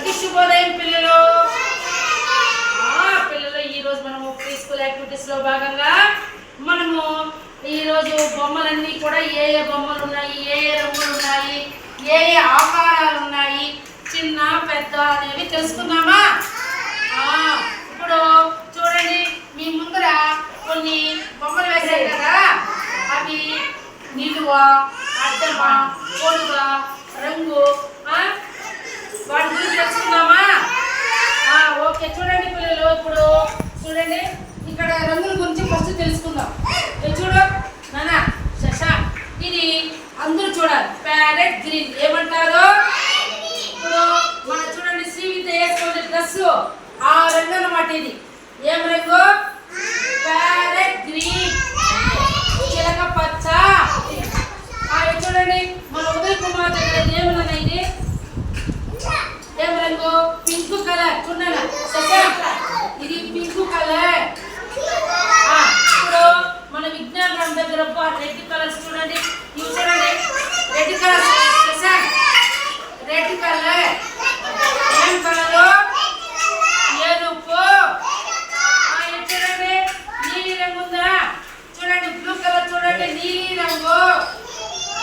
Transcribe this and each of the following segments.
అందరికీ శుభోదయం పిల్లలు. పిల్లలు ఈరోజు మనము ప్రీ స్కూల్ యాక్టివిటీస్ లో భాగంగా మనము ఈరోజు బొమ్మలన్నీ కూడా ఏ ఏ బొమ్మలు ఉన్నాయి, ఏ ఏ రంగులు ఉన్నాయి, ఏ ఏ ఆకారాలు ఉన్నాయి, చిన్న పెద్ద అనేవి తెలుసుకుందామా? ఇప్పుడు చూడండి, మీ ముందర కొన్ని బొమ్మలు వేశారు కదా, అవి నిలువ, అడ్డమా, పొడుగా, రంగు, వాటి గురించి తెలుసుకుందామా? ఓకే, చూడండి పిల్లలు. ఇప్పుడు చూడండి, ఇక్కడ రంగుల గురించి ఫస్ట్ తెలుసుకుందాం. చూడు నానా శశా, ఇది అందరూ చూడాలి. ప్యారెట్ గ్రీన్ ఏమంటారు? ఇప్పుడు మన చూడండి, శ్రీవిద్య వేసుకునే డ్రెస్ ఆ రంగు అన్నమాట. ఇది ఏం రంగు? Parrot green. చిలక పచ్చ. చూడండి, మన ఉదయ్ కుమార్ దగ్గర ఏమన్నా ఇది ఏం రంగు? Pink colour. చూడండి ఇది పింక్ కలర్. ఇప్పుడు మన విజ్ఞానం దగ్గర రెడ్ కలర్స్ చూడండి, ఇవి చూడండి రెడ్ కలర్. రెడ్ కలర్ ఏం కలరు? ఎరుపు. చూడండి నీలి రంగు ఉందా? చూడండి బ్లూ కలర్. చూడండి నీలి రంగు.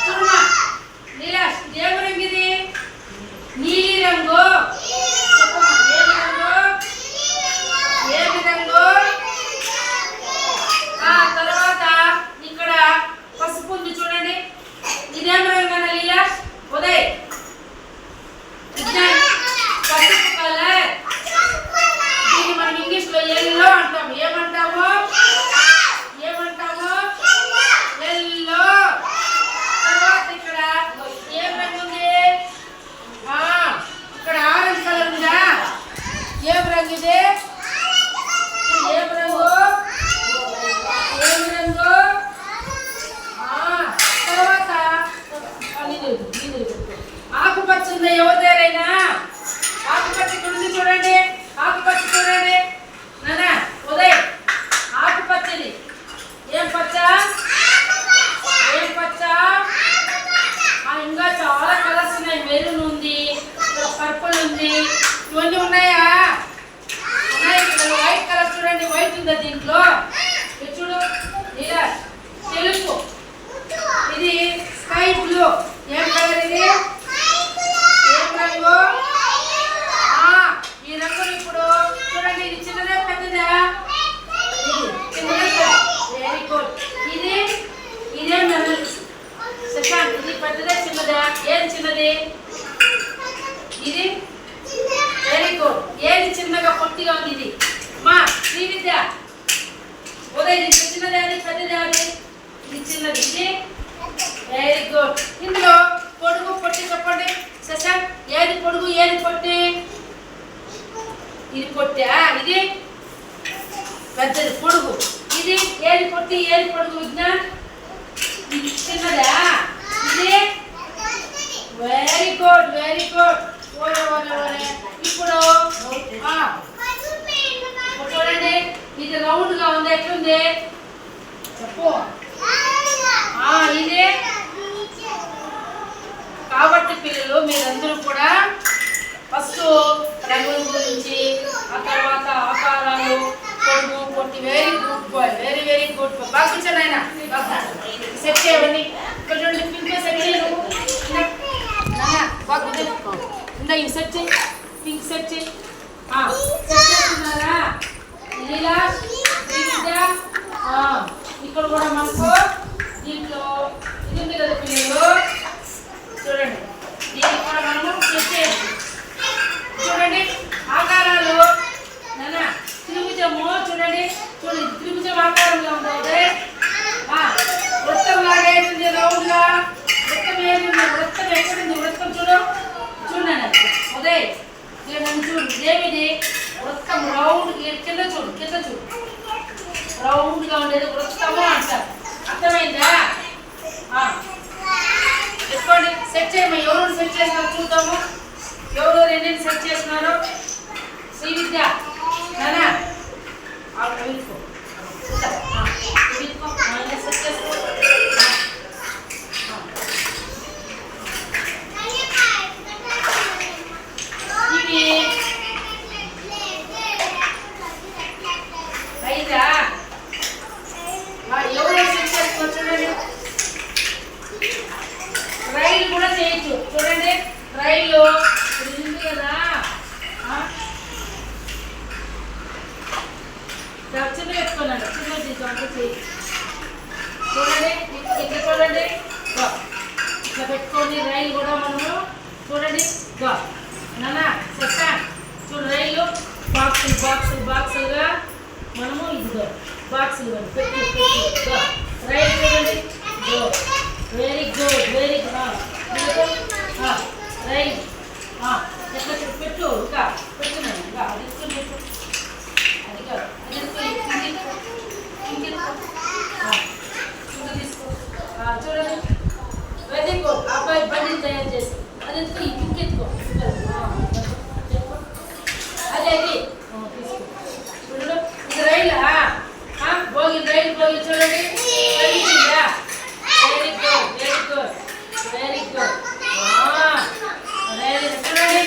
చూడమా నీలాష్, ఏం రంగు ఇది? నీలి రంగు. ఏమి రంగు? ఏమి రంగు? తర్వాత ఇక్కడ పసుపు ఉంది చూడండి, ఇదేం రంగు అన్న లీలాష్? ఉదయ్ పసుపు కలర్. దీన్ని మనం ఇంగ్లీష్ లో ఎల్లో అంటాము. ఏమంటాము? ఏమంటాము? ఎల్లో. తర్వాత ఇక్కడ ఏం రంగు ఉంది? ఇక్కడ ఆరెంజ్ కలర్ ఉందా? ఏం రంగు ఇది? ఏం రంగు? ఏం రంగు? తర్వాత ఆకుపచ్చ ఉందా? ఎవరిదేరైనా ఆకుపచ్చ ఇక్కడ ఉంది చూడండి. ఆకుపచ్చ చూడండి నానా ఉదయ్, ఆకుపచ్చది. ఏం పచ్చ? ఏం పచ్చ? ఇంకా చాలా కలర్స్ ఉన్నాయి. మెరూన్ ఉంది, పర్పుల్ ఉంది, ఇవన్నీ ఉన్నాయా? ఉన్నాయి. వైట్ కలర్ చూడండి, వైట్ ఉందా దీంట్లో? చూడు ఇలా తెలుపు. ఇది స్కై బ్లూ. ఏం కలర్ ఇది? ఏం రంగు? ఈ రంగులు ఇప్పుడు చూడండి, ఇది చిన్నదే పెద్దదా? ఇది చిన్నదే. Very good. ఇది ఇదేం శశాంత్, ఇది పెద్దదే చిన్నదా? ఏది చిన్నది? ఇది వెరీ గుడ్. ఏది చిన్నగా పొట్టిగా ఉంది? ఇది మా శ్రీవిద్య. ఉదయ్ ఇది చిన్నది, అది పెద్దది, అది ఇది చిన్నది. ఇది వెరీ గుడ్. ఇందులో పొడుగు పొట్టి చెప్పండి శశాంత్. ఏది పొడుగు, ఏది పొట్టి? ఇది పొట్టా? ఇది పెద్దది పొడుగు. ఇది ఏది పొట్టి, ఏది పొడుగు విజ్ఞాన్? ఇది చిన్నదా? ఇది వెరీ గుడ్, వెరీ గుడ్. ఇప్పుడు చూడండి, ఇది రౌండ్ గా ఉంది. ఎట్లుంది చెప్పు? ఇది కాబట్టి పిల్లలు మీరందరూ కూడా ఫస్ట్ రంగుల గురించి, ఆ తర్వాత ఆకారాలు, పొడుగు పొట్టి. Very good boy, very very good boy. బాగా కూర్చోండి ఆయన. సెట్ చేయవన్నీ. ఇక్కడ చూడండి, పింక్ సెట్ చేయను. ఇంకా ఇవి సెట్ చేయి, పింక్ సెట్ చేయి. సెట్ చేస్తున్నారా లీలా? ఇక్కడ కూడా మనకు దీంట్లో ఇది ఉంది కదా పిల్లలు, చూడండి దీనికి కూడా మనము సెట్ చేయాలి. చూడండి ఆకారాలు నానా. త్రిభుజము చూడండి, చూడండి త్రిభుజం ఆకారంలో ఉంది. వృత్తం లాగేసింది రౌండ్ గా. వృత్తం ఏది ఉంది? వృత్తం ఎక్కడుంది? వృత్తం చూడు, చూడండి ఉదయ్ చూడు. ఏమిది? వృత్తం రౌండ్. కింద చూడు, కింద చూడు. రౌండ్ గా ఉండేది వృత్తము అంటారు. అర్థమైందా? చెప్పండి, సెట్ చేయమా. ఎవరు సెట్ చేసినారో చూద్దాము. ఎవరు రెండింటి సెట్ చేసినారో? శ్రీవిద్య నానా వీళ్ళకో సెట్ చేసుకో. ఇవి నానా చెప్తా చూడు రైలు బాక్సులుగా మనము ఇదిగో బాక్సులు పెట్టు రైలు చూడండి గో వెరీ గుడ్ రైలు ఎట్లా పెట్టు ఇంకా పెట్టున్నాను ఇంకా అది పెట్టు అది కాదు తీసుకో చూడండి వెరీ గుడ్ అబ్బాయి బండి తయారు చేసి అది ఇంకెత్తుకో అదే తీసుకో చూడు ఇది రైలు భోగి చూడండి వెరీ గుడ్ రైలు చూడండి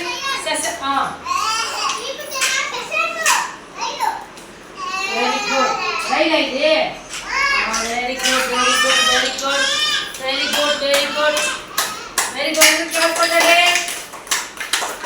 వెరీ గుడ్ రైలు అయితే